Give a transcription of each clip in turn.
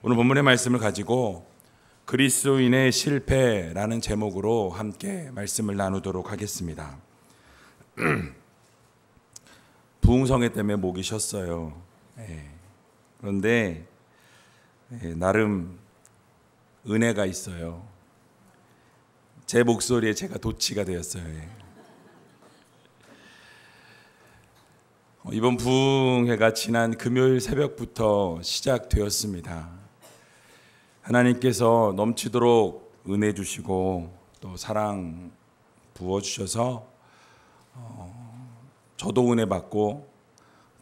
오늘 본문의 말씀을 가지고 그리스도인의 실패라는 제목으로 함께 말씀을 나누도록 하겠습니다. 부흥성회 때문에 목이 쉬었어요. 그런데 나름 은혜가 있어요. 제 목소리에 제가 도취가 되었어요. 이번 부흥회가 지난 금요일 새벽부터 시작되었습니다. 하나님께서 넘치도록 은혜 주시고 또 사랑 부어주셔서 저도 은혜 받고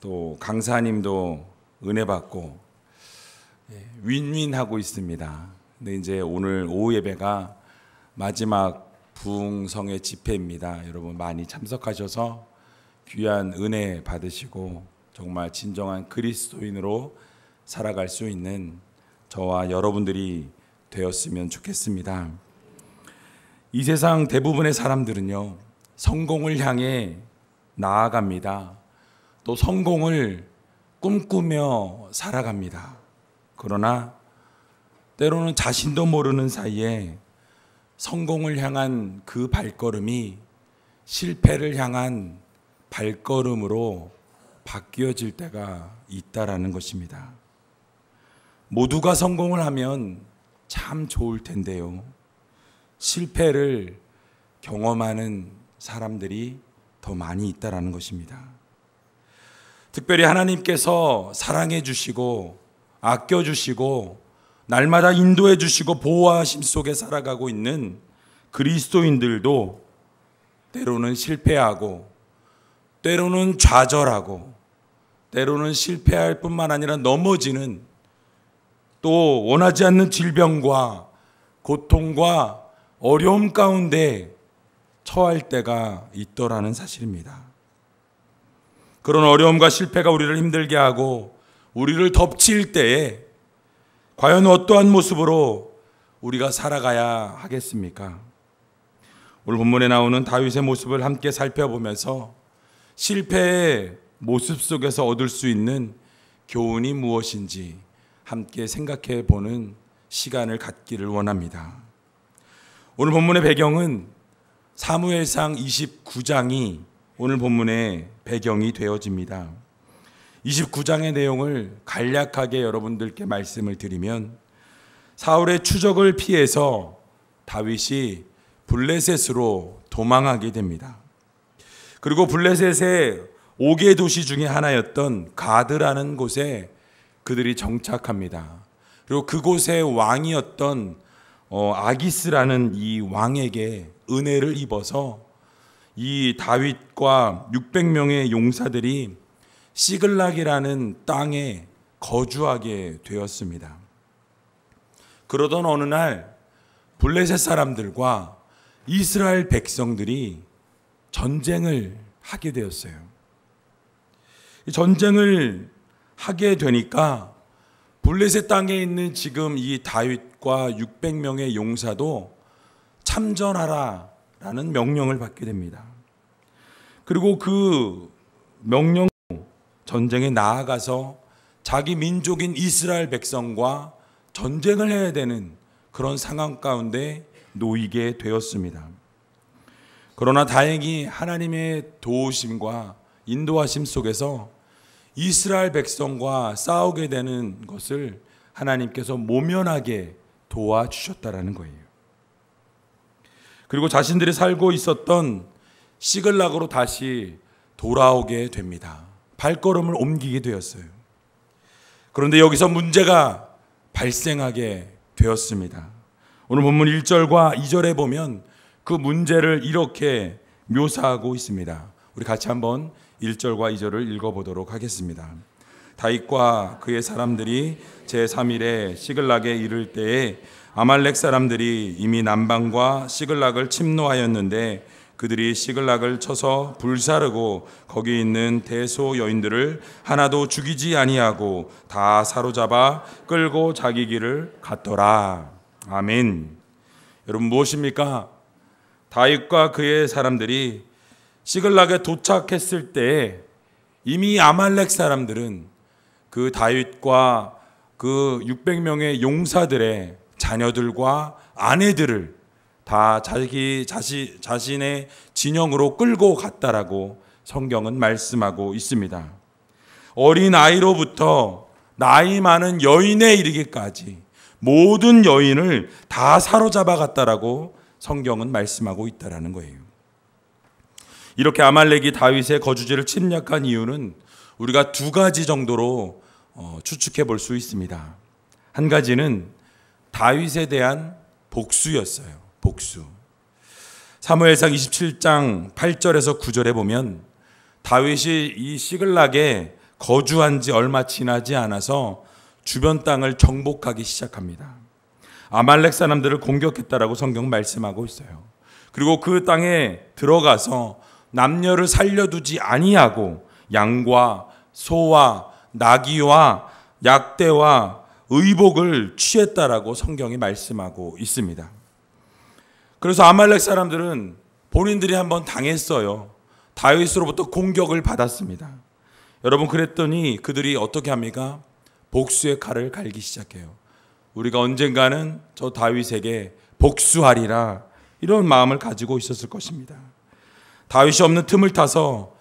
또 강사님도 은혜 받고 윈윈하고 있습니다. 근데 이제 오늘 오후 예배가 마지막 부흥성회 집회입니다. 여러분 많이 참석하셔서 귀한 은혜 받으시고 정말 진정한 그리스도인으로 살아갈 수 있는 저와 여러분들이 되었으면 좋겠습니다. 이 세상 대부분의 사람들은요, 성공을 향해 나아갑니다. 또 성공을 꿈꾸며 살아갑니다. 그러나 때로는 자신도 모르는 사이에 성공을 향한 그 발걸음이 실패를 향한 발걸음으로 바뀌어질 때가 있다라는 것입니다. 모두가 성공을 하면 참 좋을 텐데요. 실패를 경험하는 사람들이 더 많이 있다라는 것입니다. 특별히 하나님께서 사랑해 주시고 아껴 주시고 날마다 인도해 주시고 보호하심 속에 살아가고 있는 그리스도인들도 때로는 실패하고 때로는 좌절하고 때로는 실패할 뿐만 아니라 넘어지는 또 원하지 않는 질병과 고통과 어려움 가운데 처할 때가 있더라는 사실입니다. 그런 어려움과 실패가 우리를 힘들게 하고 우리를 덮칠 때에 과연 어떠한 모습으로 우리가 살아가야 하겠습니까? 오늘 본문에 나오는 다윗의 모습을 함께 살펴보면서 실패의 모습 속에서 얻을 수 있는 교훈이 무엇인지 함께 생각해 보는 시간을 갖기를 원합니다. 오늘 본문의 배경은 사무엘상 29장이 오늘 본문의 배경이 되어집니다. 29장의 내용을 간략하게 여러분들께 말씀을 드리면 사울의 추적을 피해서 다윗이 블레셋으로 도망하게 됩니다. 그리고 블레셋의 5개 도시 중에 하나였던 가드라는 곳에 그들이 정착합니다. 그리고 그곳의 왕이었던 아기스라는 이 왕에게 은혜를 입어서 이 다윗과 600명의 용사들이 시글락이라는 땅에 거주하게 되었습니다. 그러던 어느 날 블레셋 사람들과 이스라엘 백성들이 전쟁을 하게 되었어요. 이 전쟁을 하게 되니까 블레셋 땅에 있는 지금 이 다윗과 600명의 용사도 참전하라라는 명령을 받게 됩니다. 그리고 그 명령 전쟁에 나아가서 자기 민족인 이스라엘 백성과 전쟁을 해야 되는 그런 상황 가운데 놓이게 되었습니다. 그러나 다행히 하나님의 도우심과 인도하심 속에서 이스라엘 백성과 싸우게 되는 것을 하나님께서 모면하게 도와주셨다라는 거예요. 그리고 자신들이 살고 있었던 시글락으로 다시 돌아오게 됩니다. 발걸음을 옮기게 되었어요. 그런데 여기서 문제가 발생하게 되었습니다. 오늘 본문 1절과 2절에 보면 그 문제를 이렇게 묘사하고 있습니다. 우리 같이 한번 1절과 2절을 읽어보도록 하겠습니다. 다윗과 그의 사람들이 제3일에 시글락에 이를 때에 아말렉 사람들이 이미 남방과 시글락을 침노하였는데 그들이 시글락을 쳐서 불사르고 거기 있는 대소 여인들을 하나도 죽이지 아니하고 다 사로잡아 끌고 자기 길을 갔더라. 아멘. 여러분 무엇입니까? 다윗과 그의 사람들이 시글락에 도착했을 때 이미 아말렉 사람들은 그 다윗과 그 600명의 용사들의 자녀들과 아내들을 다 자신의 진영으로 끌고 갔다라고 성경은 말씀하고 있습니다. 어린 아이로부터 나이 많은 여인에 이르기까지 모든 여인을 다 사로잡아 갔다라고 성경은 말씀하고 있다라는 거예요. 이렇게 아말렉이 다윗의 거주지를 침략한 이유는 우리가 두 가지 정도로 추측해 볼 수 있습니다. 한 가지는 다윗에 대한 복수였어요. 복수. 사무엘상 27장 8절에서 9절에 보면 다윗이 이 시글락에 거주한 지 얼마 지나지 않아서 주변 땅을 정복하기 시작합니다. 아말렉 사람들을 공격했다라고 성경 말씀하고 있어요. 그리고 그 땅에 들어가서 남녀를 살려두지 아니하고 양과 소와 나귀와 약대와 의복을 취했다라고 성경이 말씀하고 있습니다. 그래서 아말렉 사람들은 본인들이 한번 당했어요. 다윗으로부터 공격을 받았습니다. 여러분, 그랬더니 그들이 어떻게 합니까? 복수의 칼을 갈기 시작해요. 우리가 언젠가는 저 다윗에게 복수하리라, 이런 마음을 가지고 있었을 것입니다. 다윗이 없는 틈을 타서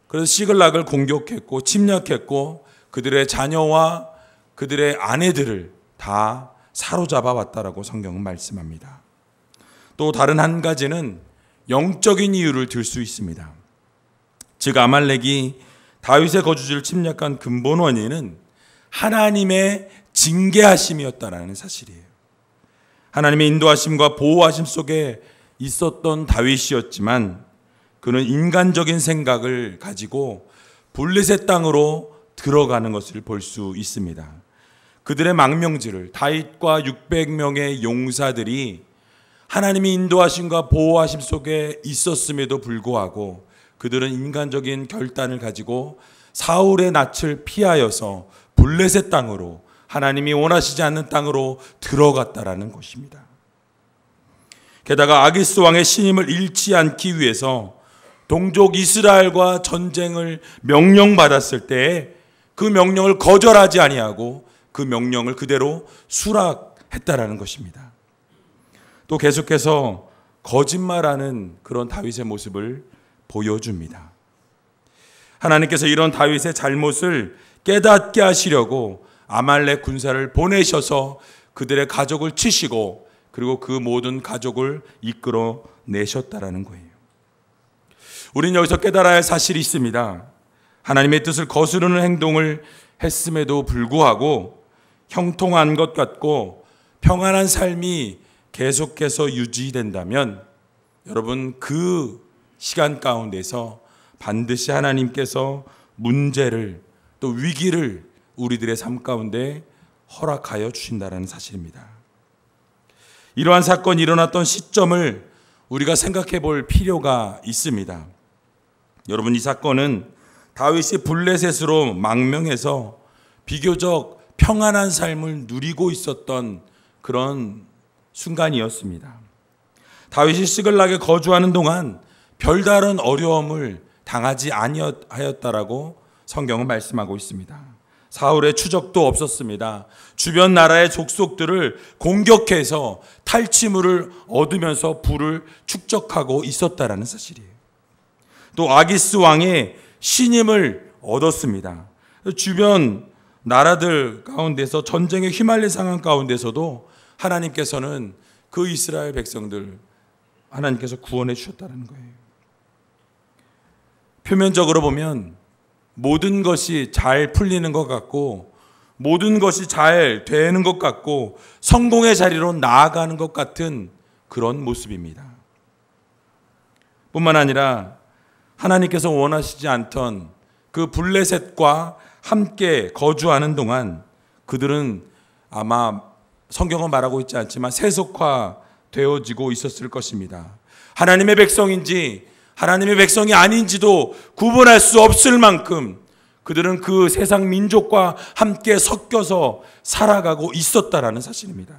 그래서 시글락을 공격했고 침략했고 그들의 자녀와 그들의 아내들을 다 사로잡아 왔다라고 성경은 말씀합니다. 또 다른 한 가지는 영적인 이유를 들 수 있습니다. 즉 아말렉이 다윗의 거주지를 침략한 근본 원인은 하나님의 징계하심이었다라는 사실이에요. 하나님의 인도하심과 보호하심 속에 있었던 다윗이었지만 그는 인간적인 생각을 가지고 블레셋 땅으로 들어가는 것을 볼 수 있습니다. 그들의 망명지를 다윗과 600명의 용사들이 하나님의 인도하심과 보호하심 속에 있었음에도 불구하고 그들은 인간적인 결단을 가지고 사울의 낯을 피하여서 블레셋 땅으로, 하나님이 원하시지 않는 땅으로 들어갔다라는 것입니다. 게다가 아기스 왕의 신임을 잃지 않기 위해서 동족 이스라엘과 전쟁을 명령받았을 때 그 명령을 거절하지 아니하고 그 명령을 그대로 수락했다라는 것입니다. 또 계속해서 거짓말하는 그런 다윗의 모습을 보여줍니다. 하나님께서 이런 다윗의 잘못을 깨닫게 하시려고 아말렉 군사를 보내셔서 그들의 가족을 치시고 그리고 그 모든 가족을 이끌어 내셨다라는 거예요. 우리는 여기서 깨달아야 할 사실이 있습니다. 하나님의 뜻을 거스르는 행동을 했음에도 불구하고 형통한 것 같고 평안한 삶이 계속해서 유지된다면 여러분, 그 시간 가운데서 반드시 하나님께서 문제를 또 위기를 우리들의 삶 가운데 허락하여 주신다는 사실입니다. 이러한 사건이 일어났던 시점을 우리가 생각해 볼 필요가 있습니다. 여러분, 이 사건은 다윗이 블레셋으로 망명해서 비교적 평안한 삶을 누리고 있었던 그런 순간이었습니다. 다윗이 시글락에 거주하는 동안 별다른 어려움을 당하지 아니하였다라고 성경은 말씀하고 있습니다. 사울의 추적도 없었습니다. 주변 나라의 족속들을 공격해서 탈취물을 얻으면서 부를 축적하고 있었다라는 사실이에요. 또 아기스 왕의 신임을 얻었습니다. 주변 나라들 가운데서 전쟁에 휘말린 상황 가운데서도 하나님께서는 그 이스라엘 백성들 하나님께서 구원해 주셨다는 거예요. 표면적으로 보면 모든 것이 잘 풀리는 것 같고 모든 것이 잘 되는 것 같고 성공의 자리로 나아가는 것 같은 그런 모습입니다. 뿐만 아니라 하나님께서 원하시지 않던 그 블레셋과 함께 거주하는 동안 그들은 아마 성경은 말하고 있지 않지만 세속화되어지고 있었을 것입니다. 하나님의 백성인지 하나님의 백성이 아닌지도 구분할 수 없을 만큼 그들은 그 세상 민족과 함께 섞여서 살아가고 있었다라는 사실입니다.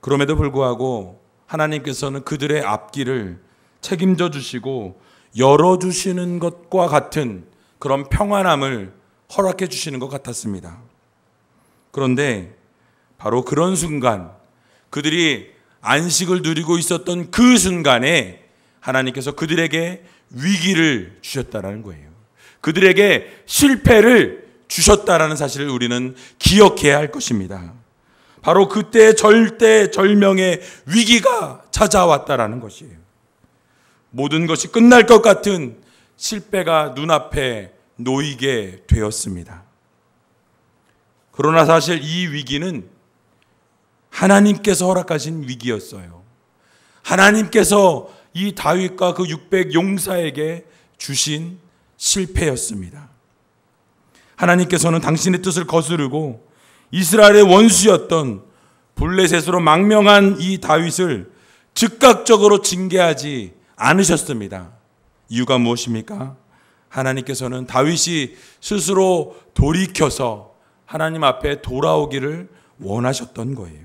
그럼에도 불구하고 하나님께서는 그들의 앞길을 책임져 주시고 열어주시는 것과 같은 그런 평안함을 허락해 주시는 것 같았습니다. 그런데 바로 그런 순간, 그들이 안식을 누리고 있었던 그 순간에 하나님께서 그들에게 위기를 주셨다라는 거예요. 그들에게 실패를 주셨다라는 사실을 우리는 기억해야 할 것입니다. 바로 그때 절대절명의 위기가 찾아왔다라는 것이에요. 모든 것이 끝날 것 같은 실패가 눈앞에 놓이게 되었습니다. 그러나 사실 이 위기는 하나님께서 허락하신 위기였어요. 하나님께서 이 다윗과 그 600 용사에게 주신 실패였습니다. 하나님께서는 당신의 뜻을 거스르고 이스라엘의 원수였던 블레셋으로 망명한 이 다윗을 즉각적으로 징계하지 않으셨습니다. 이유가 무엇입니까? 하나님께서는 다윗이 스스로 돌이켜서 하나님 앞에 돌아오기를 원하셨던 거예요.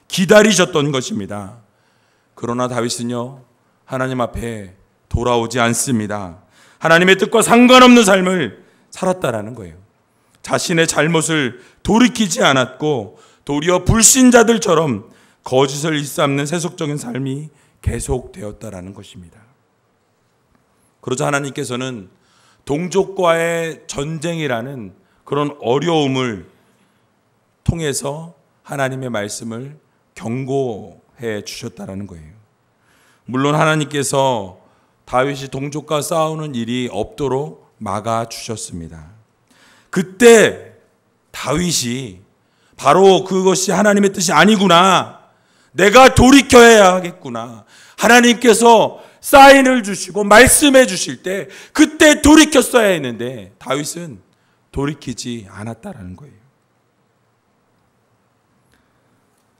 기다리셨던 것입니다. 그러나 다윗은요, 하나님 앞에 돌아오지 않습니다. 하나님의 뜻과 상관없는 삶을 살았다라는 거예요. 자신의 잘못을 돌이키지 않았고 도리어 불신자들처럼 거짓을 일삼는 세속적인 삶이 계속되었다라는 것입니다. 그러자 하나님께서는 동족과의 전쟁이라는 그런 어려움을 통해서 하나님의 말씀을 경고해 주셨다라는 거예요. 물론 하나님께서 다윗이 동족과 싸우는 일이 없도록 막아 주셨습니다. 그때 다윗이 바로 그것이 하나님의 뜻이 아니구나, 내가 돌이켜야 하겠구나, 하나님께서 사인을 주시고 말씀해 주실 때 그때 돌이켰어야 했는데 다윗은 돌이키지 않았다라는 거예요.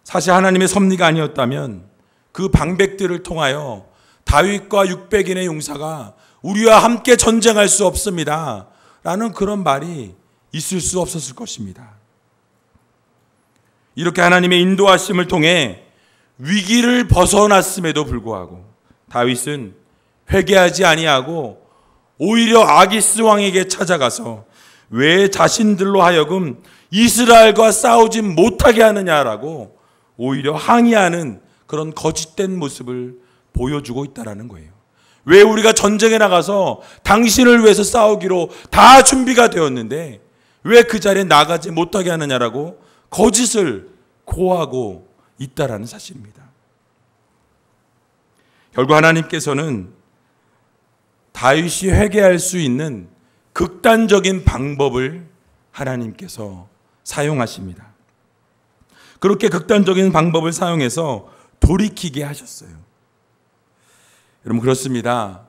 사실 하나님의 섭리가 아니었다면 그 방백들을 통하여 다윗과 600인의 용사가 우리와 함께 전쟁할 수 없습니다 라는 그런 말이 있을 수 없었을 것입니다. 이렇게 하나님의 인도하심을 통해 위기를 벗어났음에도 불구하고 다윗은 회개하지 아니하고 오히려 아기스 왕에게 찾아가서 왜 자신들로 하여금 이스라엘과 싸우지 못하게 하느냐라고 오히려 항의하는 그런 거짓된 모습을 보여주고 있다는 거예요. 왜 우리가 전쟁에 나가서 당신을 위해서 싸우기로 다 준비가 되었는데 왜 그 자리에 나가지 못하게 하느냐라고 거짓을 고하고 있다라는 사실입니다. 결국 하나님께서는 다윗이 회개할 수 있는 극단적인 방법을 하나님께서 사용하십니다. 그렇게 극단적인 방법을 사용해서 돌이키게 하셨어요. 여러분, 그렇습니다.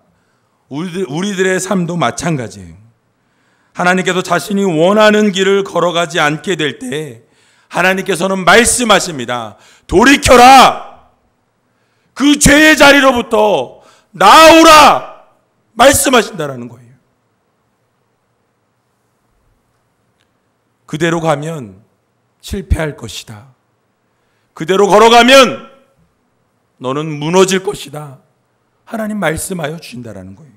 우리들의 삶도 마찬가지예요. 하나님께서 자신이 원하는 길을 걸어가지 않게 될 때 하나님께서는 말씀하십니다. 돌이켜라! 그 죄의 자리로부터 나오라! 말씀하신다라는 거예요. 그대로 가면 실패할 것이다. 그대로 걸어가면 너는 무너질 것이다. 하나님 말씀하여 주신다라는 거예요.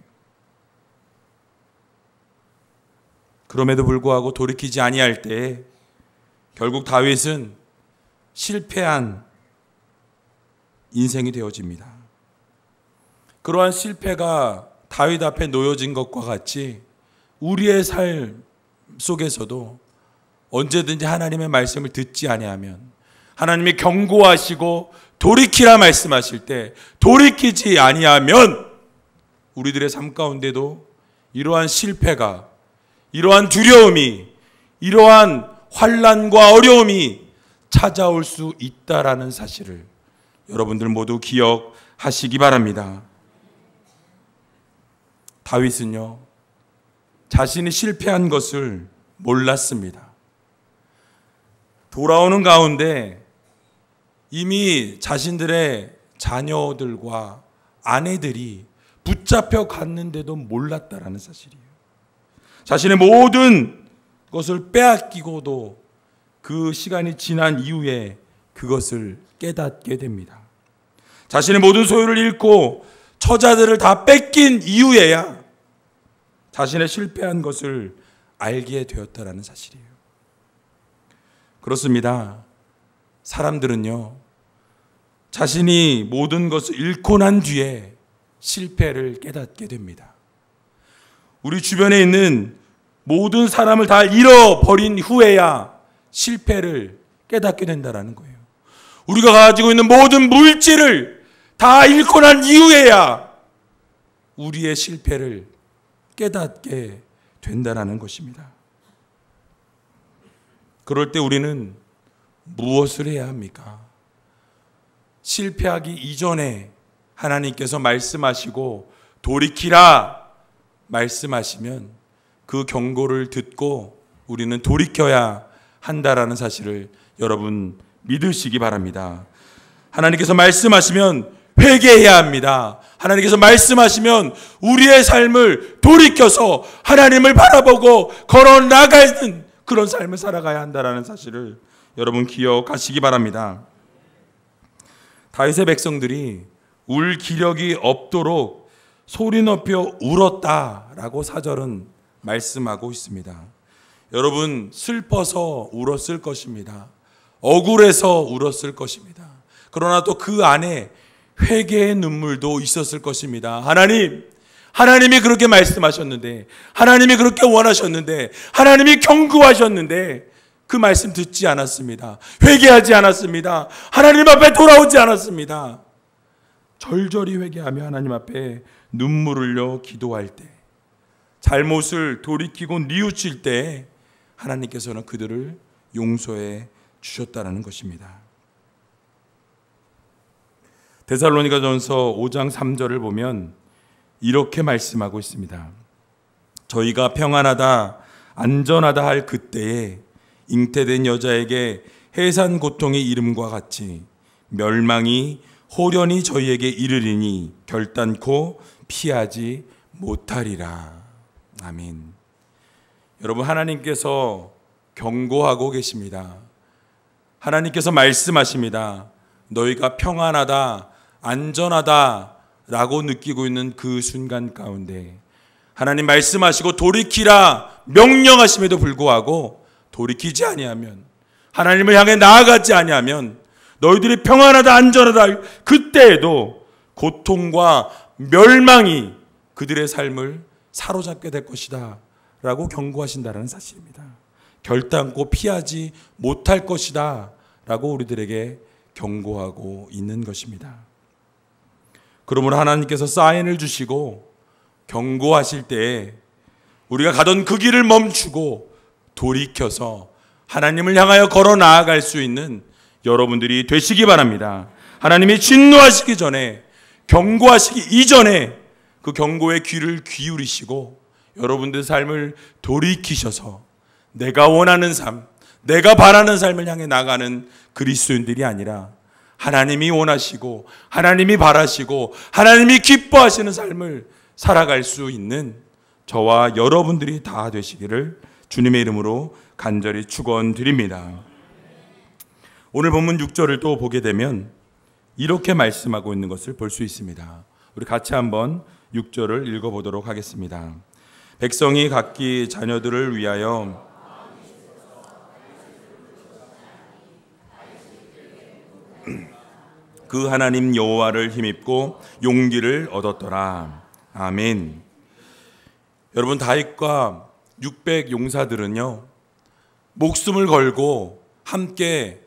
그럼에도 불구하고 돌이키지 아니할 때 결국 다윗은 실패한 인생이 되어집니다. 그러한 실패가 다윗 앞에 놓여진 것과 같이 우리의 삶 속에서도 언제든지 하나님의 말씀을 듣지 아니하면, 하나님이 경고하시고 돌이키라 말씀하실 때 돌이키지 아니하면 우리들의 삶 가운데도 이러한 실패가, 이러한 두려움이, 이러한 환난과 어려움이 찾아올 수 있다라는 사실을 여러분들 모두 기억하시기 바랍니다. 다윗은요, 자신이 실패한 것을 몰랐습니다. 돌아오는 가운데 이미 자신들의 자녀들과 아내들이 붙잡혀 갔는데도 몰랐다라는 사실이에요. 자신의 모든 것을 빼앗기고도 그 시간이 지난 이후에 그것을 깨닫게 됩니다. 자신의 모든 소유를 잃고 처자들을 다 뺏긴 이후에야 자신의 실패한 것을 알게 되었다라는 사실이에요. 그렇습니다. 사람들은요, 자신이 모든 것을 잃고 난 뒤에 실패를 깨닫게 됩니다. 우리 주변에 있는 모든 사람을 다 잃어버린 후에야 실패를 깨닫게 된다는 거예요. 우리가 가지고 있는 모든 물질을 다 잃고 난 이후에야 우리의 실패를 깨닫게 된다는 것입니다. 그럴 때 우리는 무엇을 해야 합니까? 실패하기 이전에 하나님께서 말씀하시고 돌이키라 말씀하시면 그 경고를 듣고 우리는 돌이켜야 한다라는 사실을 여러분 믿으시기 바랍니다. 하나님께서 말씀하시면 회개해야 합니다. 하나님께서 말씀하시면 우리의 삶을 돌이켜서 하나님을 바라보고 걸어 나가는 그런 삶을 살아가야 한다라는 사실을 여러분 기억하시기 바랍니다. 다윗의 백성들이 울 기력이 없도록 소리 높여 울었다라고 사절은 말씀하고 있습니다. 여러분, 슬퍼서 울었을 것입니다. 억울해서 울었을 것입니다. 그러나 또 그 안에 회개의 눈물도 있었을 것입니다. 하나님이 그렇게 말씀하셨는데, 하나님이 그렇게 원하셨는데, 하나님이 경고하셨는데 그 말씀 듣지 않았습니다. 회개하지 않았습니다. 하나님 앞에 돌아오지 않았습니다. 절절히 회개하며 하나님 앞에 눈물을 흘려 기도할 때, 잘못을 돌이키고 뉘우칠 때 하나님께서는 그들을 용서해 주셨다는 것입니다. 데살로니가전서 5장 3절을 보면 이렇게 말씀하고 있습니다. 저희가 평안하다 안전하다 할 그때에 잉태된 여자에게 해산 고통의 이름과 같이 멸망이 호련히 저희에게 이르리니 결단코 피하지 못하리라. 아멘. 여러분, 하나님께서 경고하고 계십니다. 하나님께서 말씀하십니다. 너희가 평안하다, 안전하다라고 느끼고 있는 그 순간 가운데 하나님 말씀하시고 돌이키라 명령하심에도 불구하고 돌이키지 아니하면, 하나님을 향해 나아가지 아니하면 너희들이 평안하다, 안전하다 그때에도 고통과 멸망이 그들의 삶을 사로잡게 될 것이다 라고 경고하신다는 사실입니다. 결단코 피하지 못할 것이다 라고 우리들에게 경고하고 있는 것입니다. 그러므로 하나님께서 사인을 주시고 경고하실 때에 우리가 가던 그 길을 멈추고 돌이켜서 하나님을 향하여 걸어 나아갈 수 있는 여러분들이 되시기 바랍니다. 하나님이 진노하시기 전에, 경고하시기 이전에 그 경고의 귀를 기울이시고 여러분들의 삶을 돌이키셔서 내가 원하는 삶, 내가 바라는 삶을 향해 나가는 그리스도인들이 아니라 하나님이 원하시고 하나님이 바라시고 하나님이 기뻐하시는 삶을 살아갈 수 있는 저와 여러분들이 다 되시기를 주님의 이름으로 간절히 축원드립니다. 오늘 본문 6절을 또 보게 되면 이렇게 말씀하고 있는 것을 볼 수 있습니다. 우리 같이 한번 6절을 읽어보도록 하겠습니다. 백성이 각기 자녀들을 위하여 그 하나님 여호와를 힘입고 용기를 얻었더라. 아멘. 여러분, 다윗과 600 용사들은요, 목숨을 걸고 함께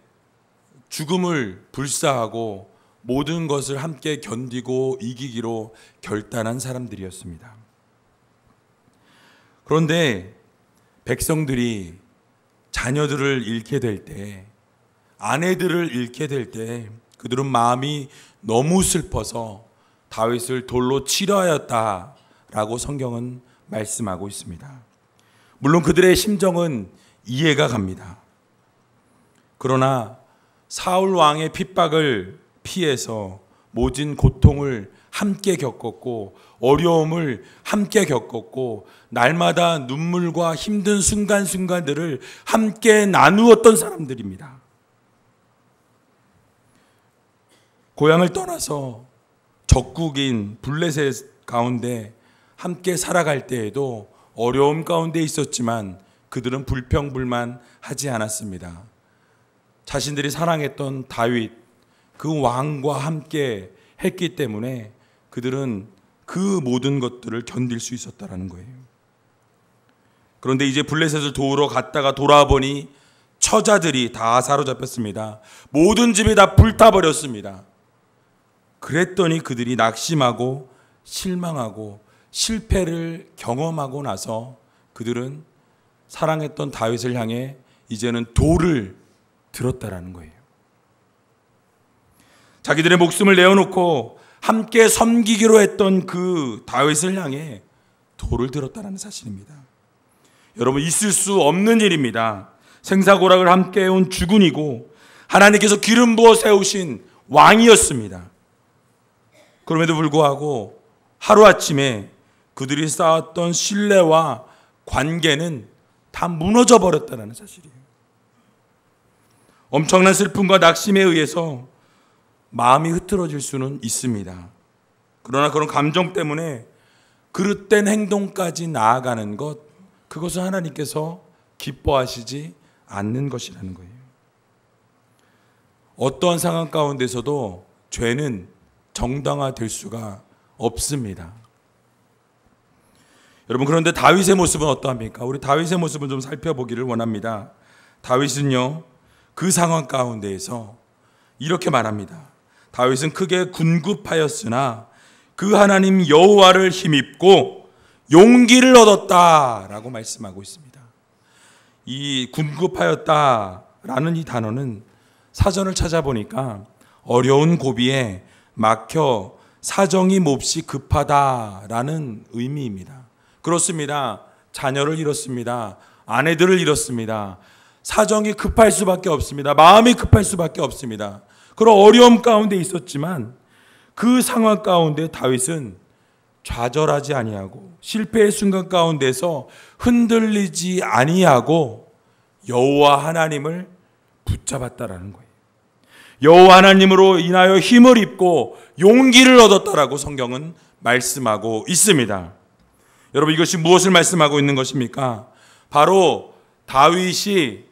죽음을 불사하고 모든 것을 함께 견디고 이기기로 결단한 사람들이었습니다. 그런데 백성들이 자녀들을 잃게 될 때, 아내들을 잃게 될 때 그들은 마음이 너무 슬퍼서 다윗을 돌로 치려하였다라고 성경은 말씀하고 있습니다. 물론 그들의 심정은 이해가 갑니다. 그러나 사울 왕의 핍박을 피해서 모진 고통을 함께 겪었고 어려움을 함께 겪었고 날마다 눈물과 힘든 순간순간들을 함께 나누었던 사람들입니다. 고향을 떠나서 적국인 블레셋 가운데 함께 살아갈 때에도 어려움 가운데 있었지만 그들은 불평불만하지 않았습니다. 자신들이 사랑했던 다윗, 그 왕과 함께 했기 때문에 그들은 그 모든 것들을 견딜 수 있었다라는 거예요. 그런데 이제 블레셋을 도우러 갔다가 돌아보니 처자들이 다 사로잡혔습니다. 모든 집이 다 불타버렸습니다. 그랬더니 그들이 낙심하고 실망하고 실패를 경험하고 나서 그들은 사랑했던 다윗을 향해 이제는 돌을 들었다라는 거예요. 자기들의 목숨을 내어놓고 함께 섬기기로 했던 그 다윗을 향해 돌을 들었다라는 사실입니다. 여러분, 있을 수 없는 일입니다. 생사고락을 함께 해온 주군이고 하나님께서 기름 부어 세우신 왕이었습니다. 그럼에도 불구하고 하루아침에 그들이 쌓았던 신뢰와 관계는 다 무너져 버렸다는 사실이에요. 엄청난 슬픔과 낙심에 의해서 마음이 흐트러질 수는 있습니다. 그러나 그런 감정 때문에 그릇된 행동까지 나아가는 것, 그것은 하나님께서 기뻐하시지 않는 것이라는 거예요. 어떠한 상황 가운데서도 죄는 정당화될 수가 없습니다. 여러분, 그런데 다윗의 모습은 어떠합니까? 우리 다윗의 모습을 좀 살펴보기를 원합니다. 다윗은요, 그 상황 가운데에서 이렇게 말합니다. 다윗은 크게 군급하였으나 그 하나님 여호와를 힘입고 용기를 얻었다라고 말씀하고 있습니다. 이 군급하였다라는 이 단어는 사전을 찾아보니까 어려운 고비에 막혀 사정이 몹시 급하다라는 의미입니다. 그렇습니다. 자녀를 잃었습니다. 아내들을 잃었습니다. 사정이 급할 수밖에 없습니다. 마음이 급할 수밖에 없습니다. 그런 어려움 가운데 있었지만 그 상황 가운데 다윗은 좌절하지 아니하고 실패의 순간 가운데서 흔들리지 아니하고 여호와 하나님을 붙잡았다라는 거예요. 여호와 하나님으로 인하여 힘을 입고 용기를 얻었다라고 성경은 말씀하고 있습니다. 여러분, 이것이 무엇을 말씀하고 있는 것입니까? 바로 다윗이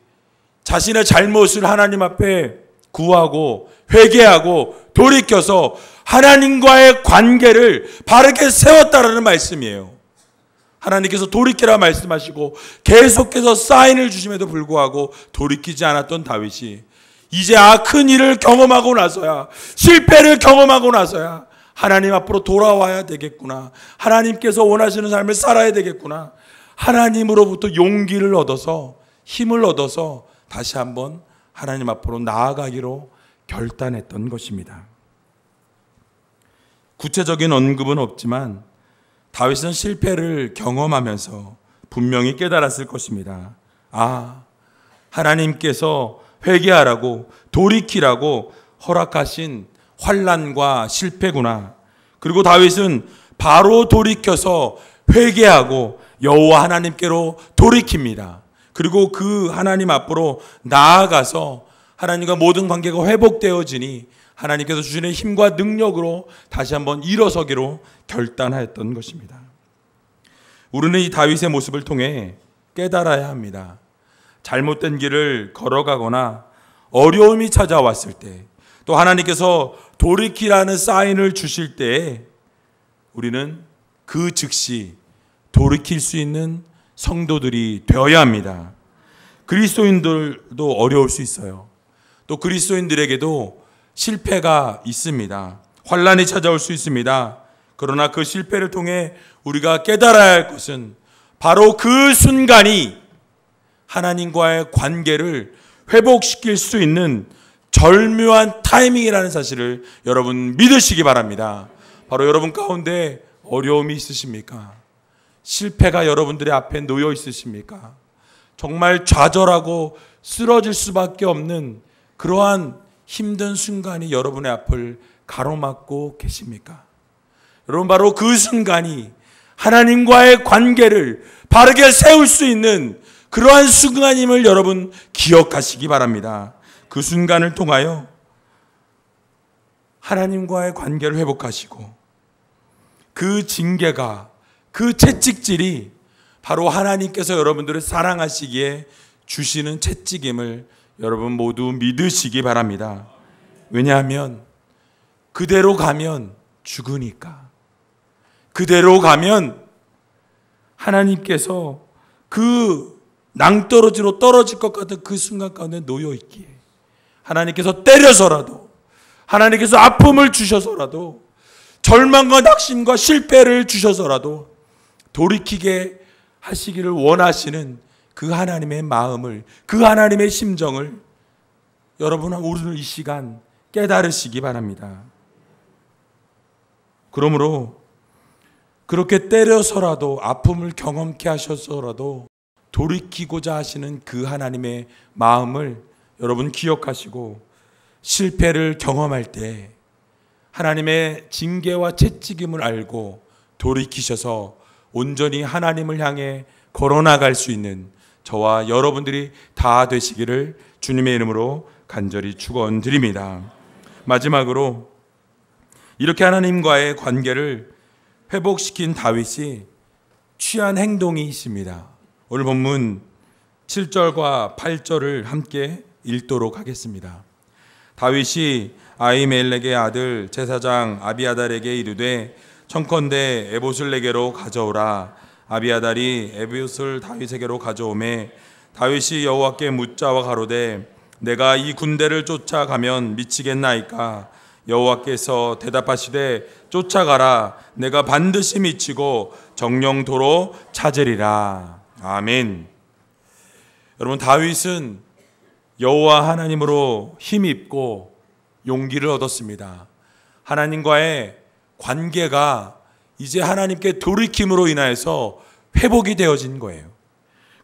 자신의 잘못을 하나님 앞에 구하고 회개하고 돌이켜서 하나님과의 관계를 바르게 세웠다라는 말씀이에요. 하나님께서 돌이키라 말씀하시고 계속해서 사인을 주심에도 불구하고 돌이키지 않았던 다윗이 이제 큰 일을 경험하고 나서야, 실패를 경험하고 나서야 하나님 앞으로 돌아와야 되겠구나, 하나님께서 원하시는 삶을 살아야 되겠구나, 하나님으로부터 용기를 얻어서 힘을 얻어서 다시 한번 하나님 앞으로 나아가기로 결단했던 것입니다. 구체적인 언급은 없지만 다윗은 실패를 경험하면서 분명히 깨달았을 것입니다. 하나님께서 회개하라고 돌이키라고 허락하신 환난과 실패구나. 그리고 다윗은 바로 돌이켜서 회개하고 여호와 하나님께로 돌이킵니다. 그리고 그 하나님 앞으로 나아가서 하나님과 모든 관계가 회복되어지니 하나님께서 주시는 힘과 능력으로 다시 한번 일어서기로 결단하였던 것입니다. 우리는 이 다윗의 모습을 통해 깨달아야 합니다. 잘못된 길을 걸어가거나 어려움이 찾아왔을 때, 또 하나님께서 돌이키라는 사인을 주실 때에 우리는 그 즉시 돌이킬 수 있는 성도들이 되어야 합니다. 그리스도인들도 어려울 수 있어요. 또 그리스도인들에게도 실패가 있습니다. 환난이 찾아올 수 있습니다. 그러나 그 실패를 통해 우리가 깨달아야 할 것은 바로 그 순간이 하나님과의 관계를 회복시킬 수 있는 절묘한 타이밍이라는 사실을 여러분 믿으시기 바랍니다. 바로 여러분 가운데 어려움이 있으십니까? 실패가 여러분들의 앞에 놓여 있으십니까? 정말 좌절하고 쓰러질 수밖에 없는 그러한 힘든 순간이 여러분의 앞을 가로막고 계십니까? 여러분, 바로 그 순간이 하나님과의 관계를 바르게 세울 수 있는 그러한 순간임을 여러분 기억하시기 바랍니다. 그 순간을 통하여 하나님과의 관계를 회복하시고 그 징계가, 그 채찍질이 바로 하나님께서 여러분들을 사랑하시기에 주시는 채찍임을 여러분 모두 믿으시기 바랍니다. 왜냐하면 그대로 가면 죽으니까. 그대로 가면 하나님께서 그 낭떠러지로 떨어질 것 같은 그 순간 가운데 놓여 있기에 하나님께서 때려서라도, 하나님께서 아픔을 주셔서라도, 절망과 낙심과 실패를 주셔서라도 돌이키게 하시기를 원하시는 그 하나님의 마음을, 그 하나님의 심정을 여러분은 오늘 이 시간 깨달으시기 바랍니다. 그러므로 그렇게 때려서라도, 아픔을 경험케 하셔서라도 돌이키고자 하시는 그 하나님의 마음을 여러분 기억하시고, 실패를 경험할 때 하나님의 징계와 채찍임을 알고 돌이키셔서 온전히 하나님을 향해 걸어나갈 수 있는 저와 여러분들이 다 되시기를 주님의 이름으로 간절히 축원드립니다. 마지막으로 이렇게 하나님과의 관계를 회복시킨 다윗이 취한 행동이 있습니다. 오늘 본문 7절과 8절을 함께 읽도록 하겠습니다. 다윗이 아히멜렉의 아들 제사장 아비아달에게 이르되 청컨대 에봇을 내게로 가져오라. 아비아달이 에봇을 다윗에게로 가져오매 다윗이 여호와께 묻자와 가로되 내가 이 군대를 쫓아가면 미치겠나이까? 여호와께서 대답하시되 쫓아가라. 내가 반드시 미치고 정령도로 찾으리라. 아멘. 여러분, 다윗은 여호와 하나님으로 힘입고 용기를 얻었습니다. 하나님과의 관계가 이제 하나님께 돌이킴으로 인하여서 회복이 되어진 거예요.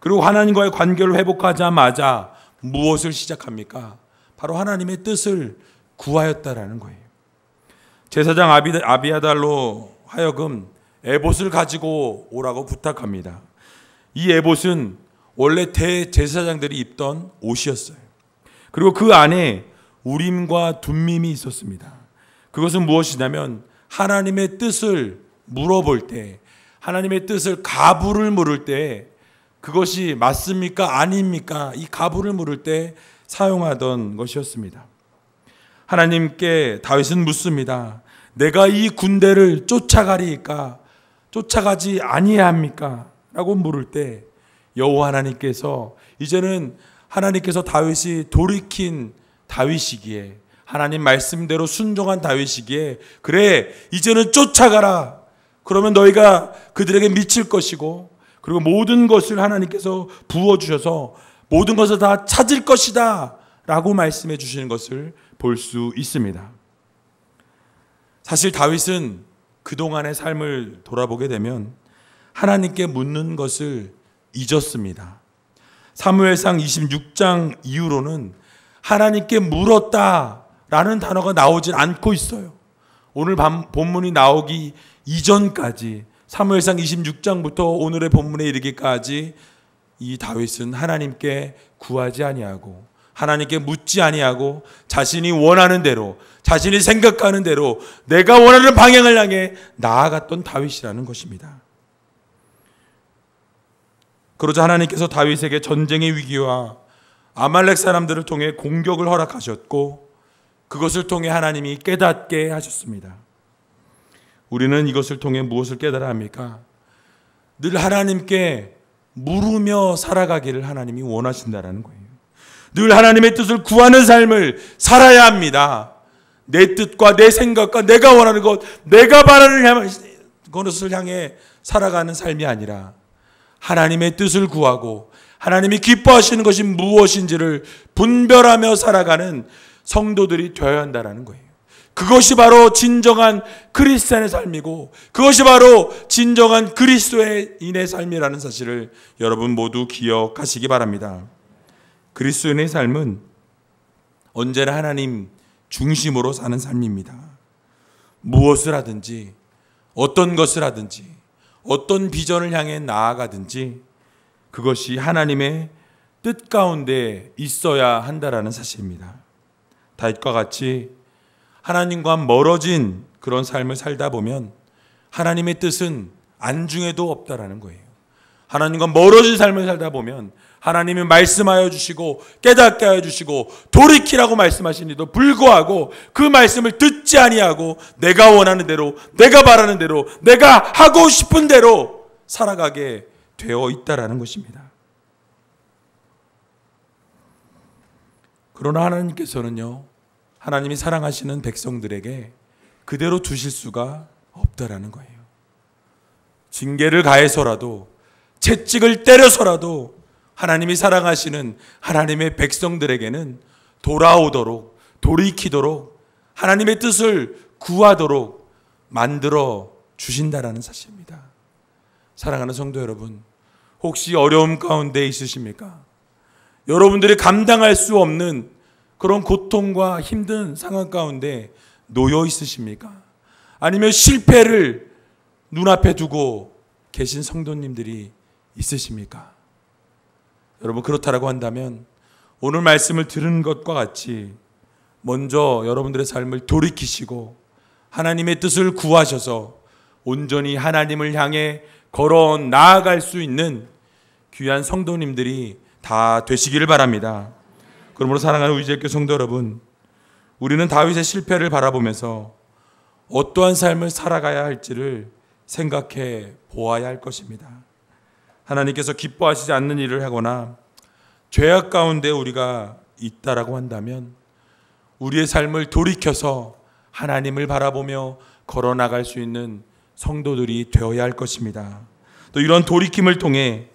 그리고 하나님과의 관계를 회복하자마자 무엇을 시작합니까? 바로 하나님의 뜻을 구하였다라는 거예요. 제사장 아비아달로 하여금 에봇을 가지고 오라고 부탁합니다. 이 에봇은 원래 대제사장들이 입던 옷이었어요. 그리고 그 안에 우림과 둠밈이 있었습니다. 그것은 무엇이냐면 하나님의 뜻을 물어볼 때, 하나님의 뜻을 가부를 물을 때, 그것이 맞습니까? 아닙니까? 이 가부를 물을 때 사용하던 것이었습니다. 하나님께 다윗은 묻습니다. 내가 이 군대를 쫓아가리까? 쫓아가지 아니합니까? 라고 물을 때 여호와 하나님께서, 이제는 하나님께서 다윗이 돌이킨 다윗이기에, 하나님 말씀대로 순종한 다윗이기에, 그래 이제는 쫓아가라. 그러면 너희가 그들에게 미칠 것이고, 그리고 모든 것을 하나님께서 부어주셔서 모든 것을 다 찾을 것이다 라고 말씀해 주시는 것을 볼 수 있습니다. 사실 다윗은 그동안의 삶을 돌아보게 되면 하나님께 묻는 것을 잊었습니다. 사무엘상 26장 이후로는 하나님께 물었다라는 단어가 나오질 않고 있어요. 오늘 본문이 나오기 이전까지, 사무엘상 26장부터 오늘의 본문에 이르기까지 이 다윗은 하나님께 구하지 아니하고, 하나님께 묻지 아니하고, 자신이 원하는 대로, 자신이 생각하는 대로 내가 원하는 방향을 향해 나아갔던 다윗이라는 것입니다. 그러자 하나님께서 다윗에게 전쟁의 위기와 아말렉 사람들을 통해 공격을 허락하셨고, 그것을 통해 하나님이 깨닫게 하셨습니다. 우리는 이것을 통해 무엇을 깨달아야 합니까? 늘 하나님께 물으며 살아가기를 하나님이 원하신다는 거예요. 늘 하나님의 뜻을 구하는 삶을 살아야 합니다. 내 뜻과 내 생각과 내가 원하는 것, 내가 바라는 것을 향해 살아가는 삶이 아니라 하나님의 뜻을 구하고 하나님이 기뻐하시는 것이 무엇인지를 분별하며 살아가는 성도들이 되어야 한다는 거예요. 그것이 바로 진정한 크리스찬의 삶이고, 그것이 바로 진정한 그리스도인의 삶이라는 사실을 여러분 모두 기억하시기 바랍니다. 그리스도인의 삶은 언제나 하나님 중심으로 사는 삶입니다. 무엇을 하든지, 어떤 것을 하든지, 어떤 비전을 향해 나아가든지 그것이 하나님의 뜻 가운데 있어야 한다라는 사실입니다. 다윗과 같이 하나님과 멀어진 그런 삶을 살다 보면 하나님의 뜻은 안중에도 없다라는 거예요. 하나님과 멀어진 삶을 살다 보면 하나님이 말씀하여 주시고 깨닫게 하여 주시고 돌이키라고 말씀하시니도 불구하고 그 말씀을 듣지 아니하고 내가 원하는 대로, 내가 바라는 대로, 내가 하고 싶은 대로 살아가게 되어 있다라는 것입니다. 그러나 하나님께서는요, 하나님이 사랑하시는 백성들에게 그대로 두실 수가 없다라는 거예요. 징계를 가해서라도, 채찍을 때려서라도 하나님이 사랑하시는 하나님의 백성들에게는 돌아오도록, 돌이키도록, 하나님의 뜻을 구하도록 만들어 주신다라는 사실입니다. 사랑하는 성도 여러분, 혹시 어려움 가운데 있으십니까? 여러분들이 감당할 수 없는 그런 고통과 힘든 상황 가운데 놓여 있으십니까? 아니면 실패를 눈앞에 두고 계신 성도님들이 있으십니까? 여러분, 그렇다라고 한다면 오늘 말씀을 들은 것과 같이 먼저 여러분들의 삶을 돌이키시고 하나님의 뜻을 구하셔서 온전히 하나님을 향해 걸어 나아갈 수 있는 귀한 성도님들이 다 되시기를 바랍니다. 그러므로 사랑하는 우리제일교회 성도 여러분, 우리는 다윗의 실패를 바라보면서 어떠한 삶을 살아가야 할지를 생각해 보아야 할 것입니다. 하나님께서 기뻐하시지 않는 일을 하거나 죄악 가운데 우리가 있다라고 한다면 우리의 삶을 돌이켜서 하나님을 바라보며 걸어나갈 수 있는 성도들이 되어야 할 것입니다. 또 이런 돌이킴을 통해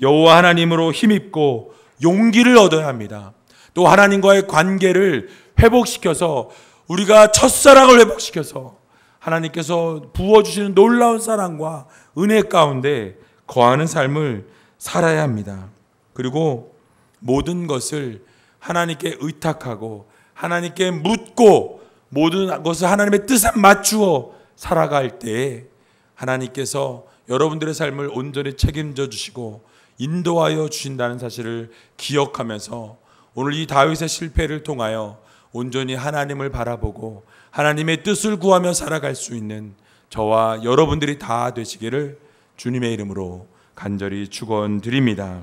여호와 하나님으로 힘입고 용기를 얻어야 합니다. 또 하나님과의 관계를 회복시켜서 우리가 첫사랑을 회복시켜서 하나님께서 부어주시는 놀라운 사랑과 은혜 가운데 거하는 삶을 살아야 합니다. 그리고 모든 것을 하나님께 의탁하고 하나님께 묻고 모든 것을 하나님의 뜻에 맞추어 살아갈 때에 하나님께서 여러분들의 삶을 온전히 책임져 주시고 인도하여 주신다는 사실을 기억하면서 오늘 이 다윗의 실패를 통하여 온전히 하나님을 바라보고 하나님의 뜻을 구하며 살아갈 수 있는 저와 여러분들이 다 되시기를 주님의 이름으로 간절히 축원드립니다.